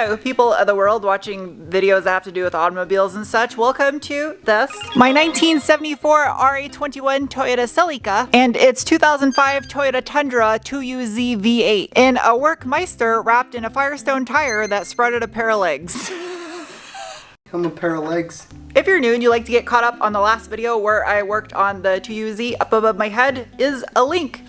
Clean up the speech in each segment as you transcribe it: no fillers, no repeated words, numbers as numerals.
Hello, people of the world watching videos that have to do with automobiles and such. Welcome to this, my 1974 RA21 Toyota Celica and its 2005 Toyota Tundra 2UZ V8 in a Workmeister wrapped in a Firestone tire that sprouted a pair of legs. I'm a pair of legs. If you're new and you like to get caught up on the last video where I worked on the 2UZ, up above my head is a link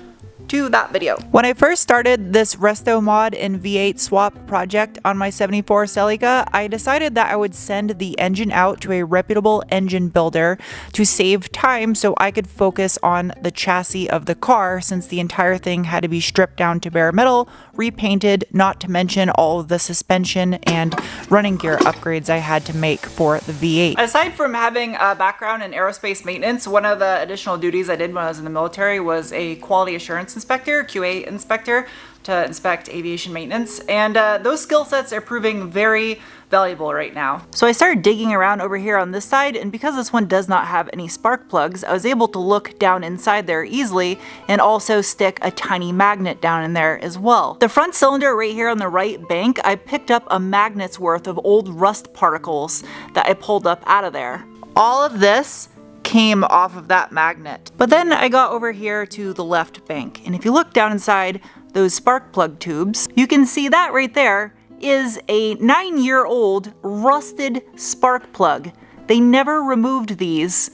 to that video. When I first started this resto mod and V8 swap project on my 74 Celica, I decided that I would send the engine out to a reputable engine builder to save time so I could focus on the chassis of the car, since the entire thing had to be stripped down to bare metal, repainted, not to mention all of the suspension and running gear upgrades I had to make for the V8. Aside from having a background in aerospace maintenance, one of the additional duties I did when I was in the military was a quality assurance inspector, QA inspector, to inspect aviation maintenance, and those skill sets are proving very valuable right now. So I started digging around over here on this side, and because this one does not have any spark plugs, I was able to look down inside there easily and also stick a tiny magnet down in there as well. The front cylinder right here on the right bank, I picked up a magnet's worth of old rust particles that I pulled up out of there. All of this came off of that magnet. But then I got over here to the left bank, and if you look down inside those spark plug tubes, you can see that right there is a 9-year-old rusted spark plug. They never removed these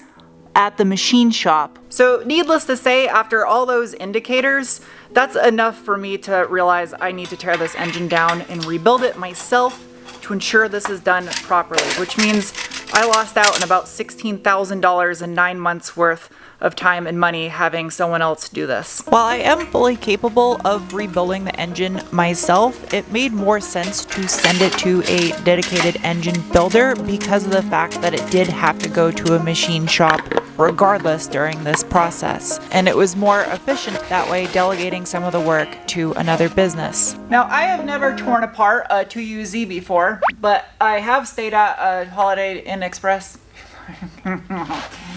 at the machine shop. So needless to say, after all those indicators, that's enough for me to realize I need to tear this engine down and rebuild it myself to ensure this is done properly, which means I lost out on about $16,000 in 9 months worth of time and money having someone else do this. While I am fully capable of rebuilding the engine myself, it made more sense to send it to a dedicated engine builder because of the fact that it did have to go to a machine shop regardless during this process. And it was more efficient that way, delegating some of the work to another business. Now, I have never torn apart a 2UZ before, but I have stayed at a Holiday Inn Express.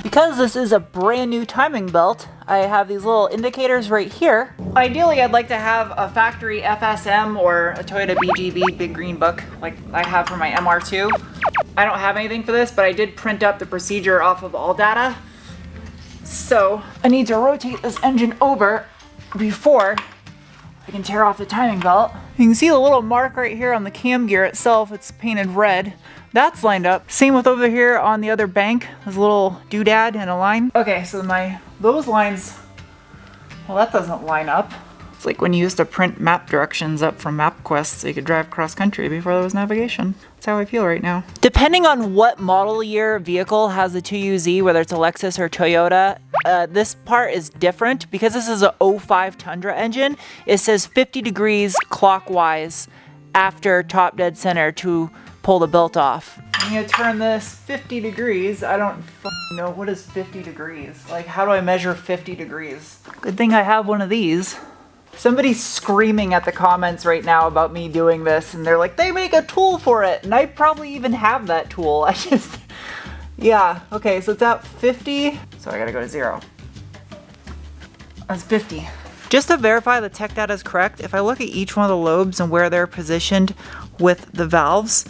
Because this is a brand new timing belt, I have these little indicators right here. Ideally, I'd like to have a factory FSM or a Toyota BGB Big Green Book like I have for my MR2. I don't have anything for this, but I did print up the procedure off of ALLDATA. So I need to rotate this engine over before I can tear off the timing belt. You can see the little mark right here on the cam gear itself. It's painted red. That's lined up. Same with over here on the other bank. There's a little doodad and a line. Okay, so those lines, well, that doesn't line up. It's like when you used to print map directions up from MapQuest so you could drive cross country before there was navigation. That's how I feel right now. Depending on what model year vehicle has the 2UZ, whether it's a Lexus or Toyota, this part is different because this is a 05 Tundra engine. It says 50 degrees clockwise after top dead center to pull the belt off. I'm gonna turn this 50 degrees. I don't know what is 50 degrees. Like, how do I measure 50 degrees? Good thing I have one of these. Somebody's screaming at the comments right now about me doing this, and they're like, they make a tool for it, and I probably even have that tool. Yeah, okay, so it's at 50. So I gotta go to 0. That's 50. Just to verify the tech data is correct, if I look at each one of the lobes and where they're positioned with the valves,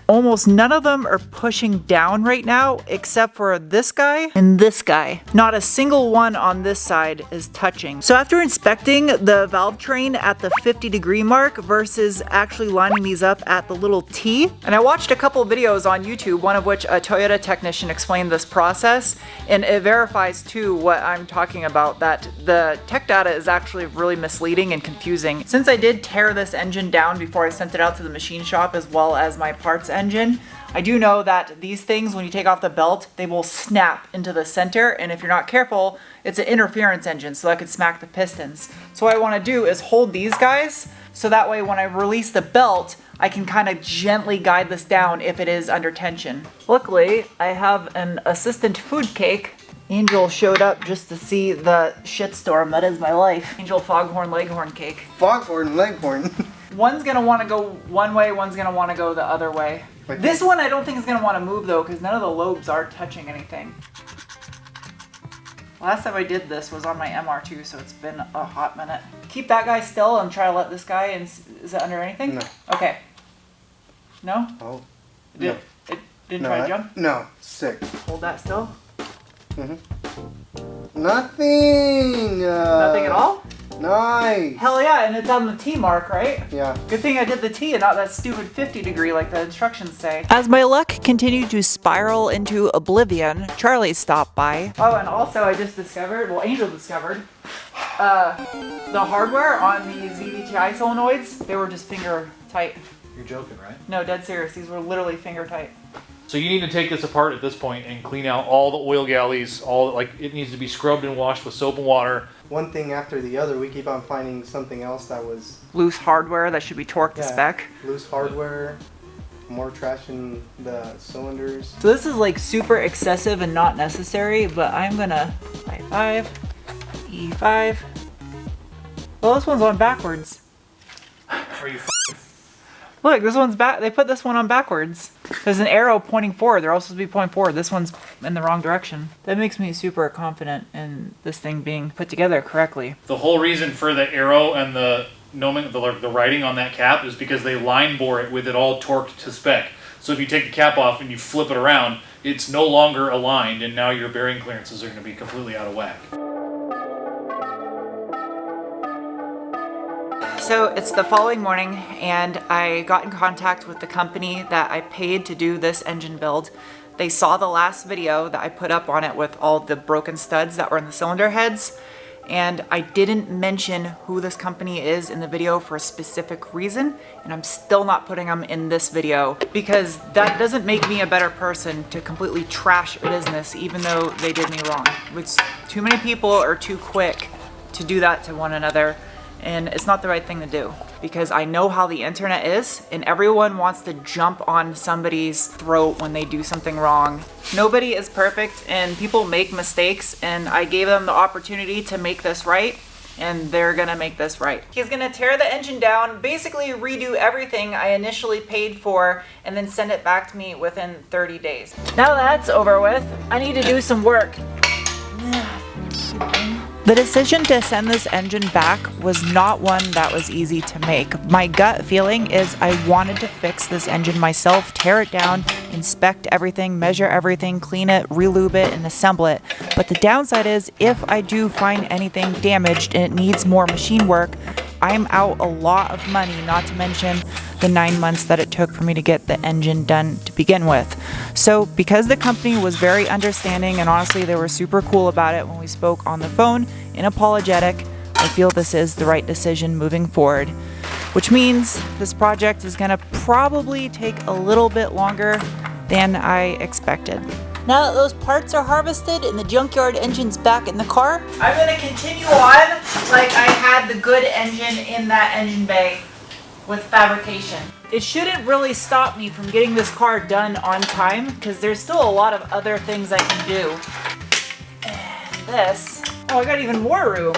almost none of them are pushing down right now except for this guy and this guy. Not a single one on this side is touching. So after inspecting the valve train at the 50 degree mark versus actually lining these up at the little T, and I watched a couple videos on YouTube, one of which a Toyota technician explained this process, and it verifies too what I'm talking about, that the tech data is actually really misleading and confusing. Since I did tear this engine down before I sent it out to the machine shop as well as my parts engine, I do know that these things, when you take off the belt, they will snap into the center, and if you're not careful, it's an interference engine, so that could smack the pistons. So what I want to do is hold these guys, so that way when I release the belt, I can kind of gently guide this down if it is under tension. Luckily, I have an assistant food cake. Angel showed up just to see the shitstorm that is my life. Angel Foghorn Leghorn cake. Foghorn Leghorn. One's gonna want to go one way, one's gonna want to go the other way. Wait, this one I don't think is gonna want to move though, because none of the lobes are touching anything. Last time I did this was on my MR2, so it's been a hot minute. Keep that guy still and try to let this guy in. Is it under anything? No. Okay. No? Oh. It didn't No, try to jump? No. Sick. Hold that still. Nothing. Nothing at all? Nice. Hell yeah, and it's on the T mark, right? Yeah. Good thing I did the T and not that stupid 50 degree like the instructions say. As my luck continued to spiral into oblivion, Charlie stopped by. Oh, and also I just discovered, well, Angel discovered, the hardware on these VVT-i solenoids, they were just finger tight. You're joking, right? No, dead serious. These were literally finger tight. So you need to take this apart at this point and clean out all the oil galleys. It needs to be scrubbed and washed with soap and water. One thing after the other, we keep on finding something else that was Loose hardware that should be torqued to spec. Loose hardware, more trash in the cylinders. So this is like super excessive and not necessary, but I'm gonna I5, E5. Well, this one's on backwards. Are you Look, this one's back. They put this one on backwards. There's an arrow pointing forward. They're all supposed to be pointing forward. This one's in the wrong direction. That makes me super confident in this thing being put together correctly. The whole reason for the arrow and the writing on that cap is because they line bore it with it all torqued to spec. So if you take the cap off and you flip it around, it's no longer aligned, and now your bearing clearances are going to be completely out of whack. So it's the following morning, and I got in contact with the company that I paid to do this engine build. They saw the last video that I put up on it with all the broken studs that were in the cylinder heads, and I didn't mention who this company is in the video for a specific reason, and I'm still not putting them in this video because that doesn't make me a better person to completely trash a business even though they did me wrong. Which too many people are too quick to do that to one another. And it's not the right thing to do because I know how the internet is and everyone wants to jump on somebody's throat when they do something wrong. Nobody is perfect and people make mistakes, and I gave them the opportunity to make this right, and they're gonna make this right. He's gonna tear the engine down, basically redo everything I initially paid for, and then send it back to me within 30 days. Now that's over with, I need to do some work. The decision to send this engine back was not one that was easy to make. My gut feeling is I wanted to fix this engine myself, tear it down, inspect everything, measure everything, clean it, relube it, and assemble it. But the downside is if I do find anything damaged and it needs more machine work, I'm out a lot of money, not to mention the 9 months that it took for me to get the engine done to begin with. So because the company was very understanding and honestly they were super cool about it when we spoke on the phone and apologetic, I feel this is the right decision moving forward. Which means this project is gonna probably take a little bit longer than I expected. Now that those parts are harvested and the junkyard engine's back in the car, I'm gonna continue on like I had the good engine in that engine bay with fabrication. It shouldn't really stop me from getting this car done on time because there's still a lot of other things I can do. And this, oh, I got even more room.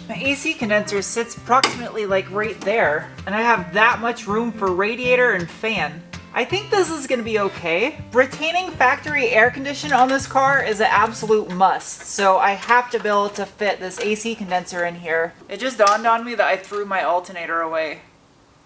My AC condenser sits approximately like right there, and I have that much room for radiator and fan. I think this is gonna be okay. Retaining factory air conditioning on this car is an absolute must, so I have to be able to fit this AC condenser in here. It just dawned on me that I threw my alternator away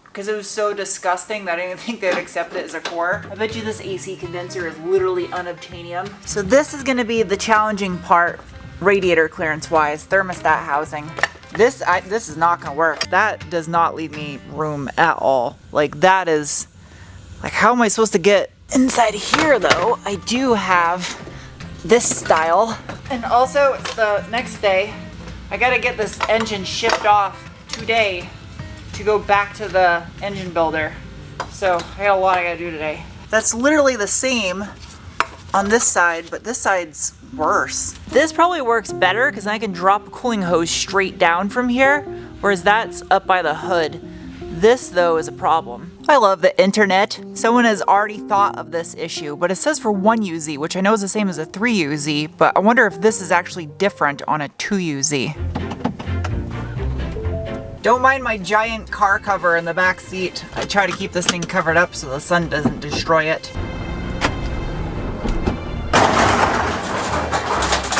because it was so disgusting that I didn't think they'd accept it as a core. I bet you this AC condenser is literally unobtainium. So this is gonna be the challenging part, radiator clearance wise, thermostat housing. This is not gonna work. That does not leave me room at all. Like that is, like how am I supposed to get inside here though? I do have this style. And also it's the next day. I gotta get this engine shipped off today to go back to the engine builder. So I got a lot I gotta do today. That's literally the same on this side, but this side's worse. This probably works better because I can drop a cooling hose straight down from here, whereas that's up by the hood. This though is a problem. I love the internet. Someone has already thought of this issue, but it says for 1UZ, which I know is the same as a 3UZ, but I wonder if this is actually different on a 2UZ. Don't mind my giant car cover in the back seat. I try to keep this thing covered up so the sun doesn't destroy it.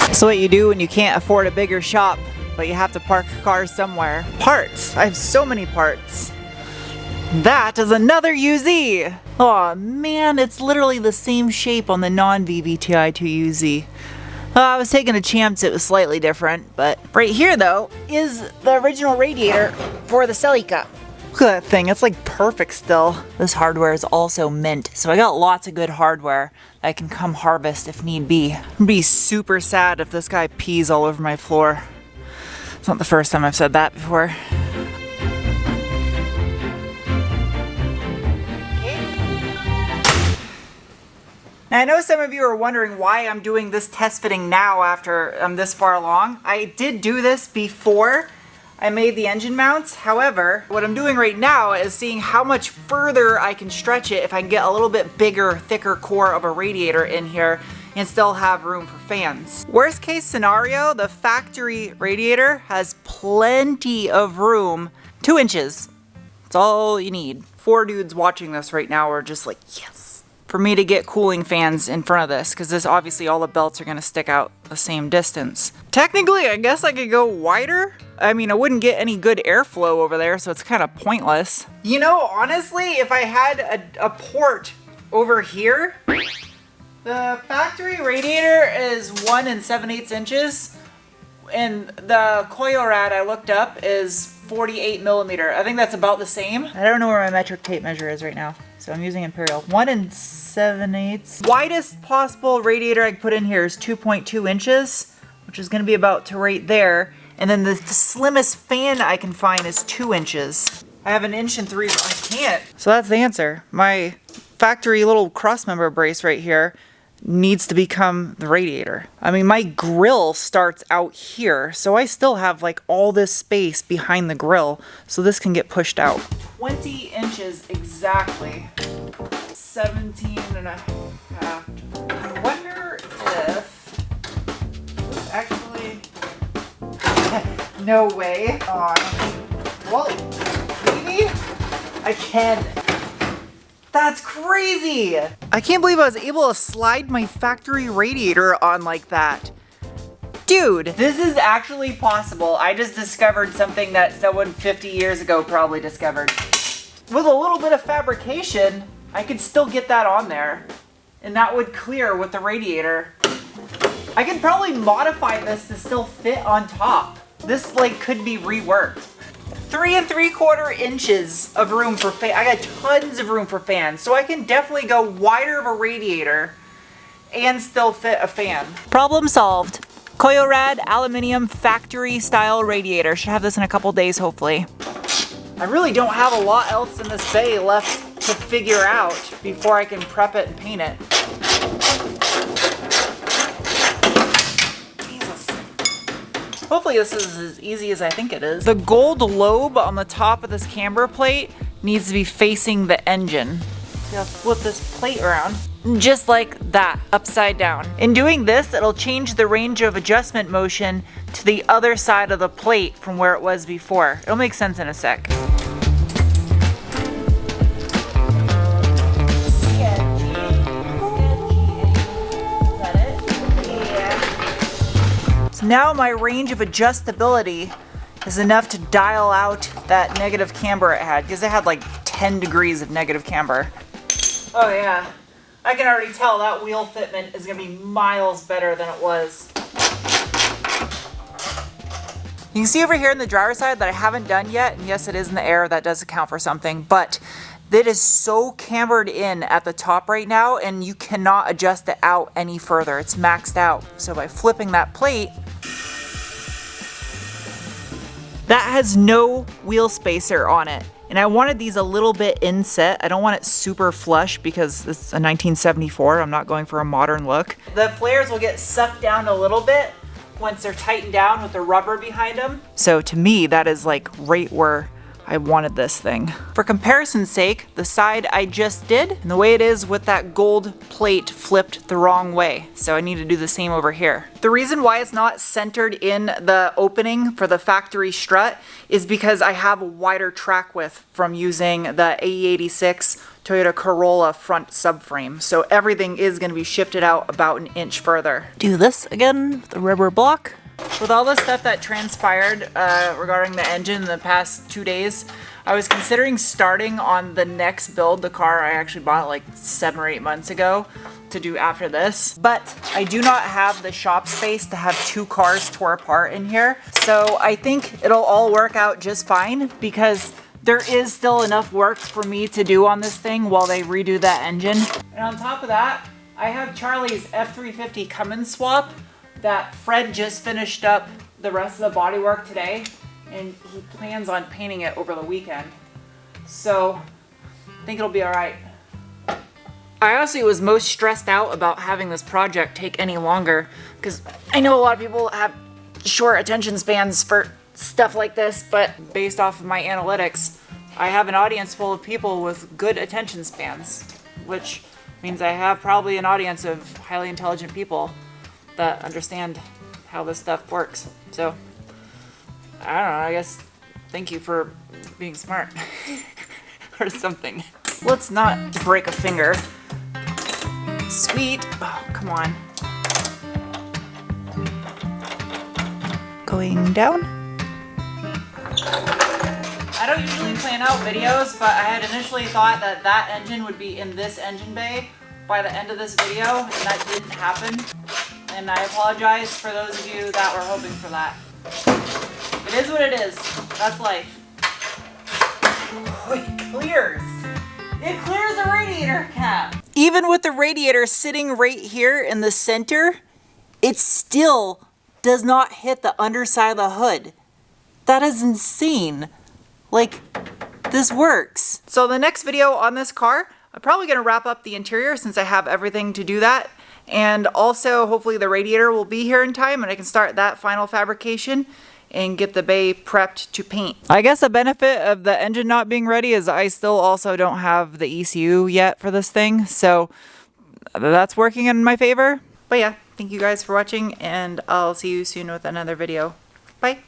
That's what you do when you can't afford a bigger shop, but you have to park cars somewhere. Parts! I have so many parts. That is another UZ! Aw man, it's literally the same shape on the non-VVT-i 2UZ. I was taking a chance it was slightly different, but right here though is the original radiator for the Celica. Look at that thing, it's like perfect still. This hardware is also mint, so I got lots of good hardware that I can come harvest if need be. I'd be super sad if this guy pees all over my floor. It's not the first time I've said that before. Now, I know some of you are wondering why I'm doing this test fitting now after I'm this far along. I did do this before I made the engine mounts. However, what I'm doing right now is seeing how much further I can stretch it if I can get a little bit bigger, thicker core of a radiator in here and still have room for fans. Worst case scenario, the factory radiator has plenty of room. 2 inches. That's all you need. 4 dudes watching this right now are just like, yes. For me to get cooling fans in front of this, because this obviously all the belts are going to stick out the same distance. Technically, I guess I could go wider. I mean, I wouldn't get any good airflow over there, so it's kind of pointless. You know, honestly, if I had a port over here, the factory radiator is 1 7/8 inches, and the coil rad I looked up is 48 millimeter. I think that's about the same. I don't know where my metric tape measure is right now, so I'm using imperial. 1 7/8. Widest possible radiator I can put in here is 2.2 inches, which is going to be about to right there. And then the slimmest fan I can find is 2 inches. I have 1 3/8 inches. I can't. So that's the answer. My factory little cross member brace right here needs to become the radiator. I mean, my grill starts out here, so I still have like all this space behind the grill, so this can get pushed out. 20 inches exactly. 17 and a half. I wonder if this actually... No way. Oh, well, maybe I can. That's crazy! I can't believe I was able to slide my factory radiator on like that. Dude, this is actually possible. I just discovered something that someone 50 years ago probably discovered. With a little bit of fabrication, I could still get that on there. And that would clear with the radiator. I could probably modify this to still fit on top. This like could be reworked. 3 3/4 inches of room for fan. I got tons of room for fans, so I can definitely go wider of a radiator and still fit a fan. Problem solved. Coil rad aluminum factory style radiator. Should have this in a couple days, hopefully. I really don't have a lot else in this bay left to figure out before I can prep it and paint it. Hopefully this is as easy as I think it is. The gold lobe on the top of this camber plate needs to be facing the engine. So I'll flip this plate around, just like that, upside down. In doing this, it'll change the range of adjustment motion to the other side of the plate from where it was before. It'll make sense in a sec. Now my range of adjustability is enough to dial out that negative camber it had, because it had like 10 degrees of negative camber. Oh yeah, I can already tell that wheel fitment is going to be miles better than it was. You can see over here in the driver's side that I haven't done yet, and yes, it is in the air, that does account for something, but it is so cambered in at the top right now, and you cannot adjust it out any further. It's maxed out. So by flipping that plate, that has no wheel spacer on it. And I wanted these a little bit inset. I don't want it super flush because this is a 1974. I'm not going for a modern look. The flares will get sucked down a little bit once they're tightened down with the rubber behind them. So to me, that is like right where I wanted this thing. For comparison's sake, the side I just did, and the way it is with that gold plate flipped the wrong way. So I need to do the same over here. The reason why it's not centered in the opening for the factory strut is because I have a wider track width from using the AE86 Toyota Corolla front subframe. So everything is going to be shifted out about 1 inch further. Do this again with the rubber block. With all the stuff that transpired regarding the engine in the past 2 days, I was considering starting on the next build, the car I actually bought like 7 or 8 months ago, to do after this. But I do not have the shop space to have 2 cars tore apart in here. So I think it'll all work out just fine because there is still enough work for me to do on this thing while they redo that engine. And on top of that, I have Charlie's F350 Cummins swap that Fred just finished up the rest of the bodywork today, and he plans on painting it over the weekend. So I think it'll be all right. I honestly was most stressed out about having this project take any longer because I know a lot of people have short attention spans for stuff like this, but based off of my analytics, I have an audience full of people with good attention spans, which means I have probably an audience of highly intelligent people that understand how this stuff works. So, I don't know, I guess thank you for being smart or something. Let's not break a finger. Sweet. Oh, come on. Going down. I don't usually plan out videos, but I had initially thought that that engine would be in this engine bay by the end of this video, and that didn't happen. And I apologize for those of you that were hoping for that. It is what it is. That's life. Oh, it clears. It clears the radiator cap. Even with the radiator sitting right here in the center, it still does not hit the underside of the hood. That is insane. Like, this works. So the next video on this car, I'm probably gonna wrap up the interior since I have everything to do that. And also, hopefully the radiator will be here in time and I can start that final fabrication and get the bay prepped to paint. I guess a benefit of the engine not being ready is I still also don't have the ECU yet for this thing. So that's working in my favor. But yeah, thank you guys for watching and I'll see you soon with another video. Bye.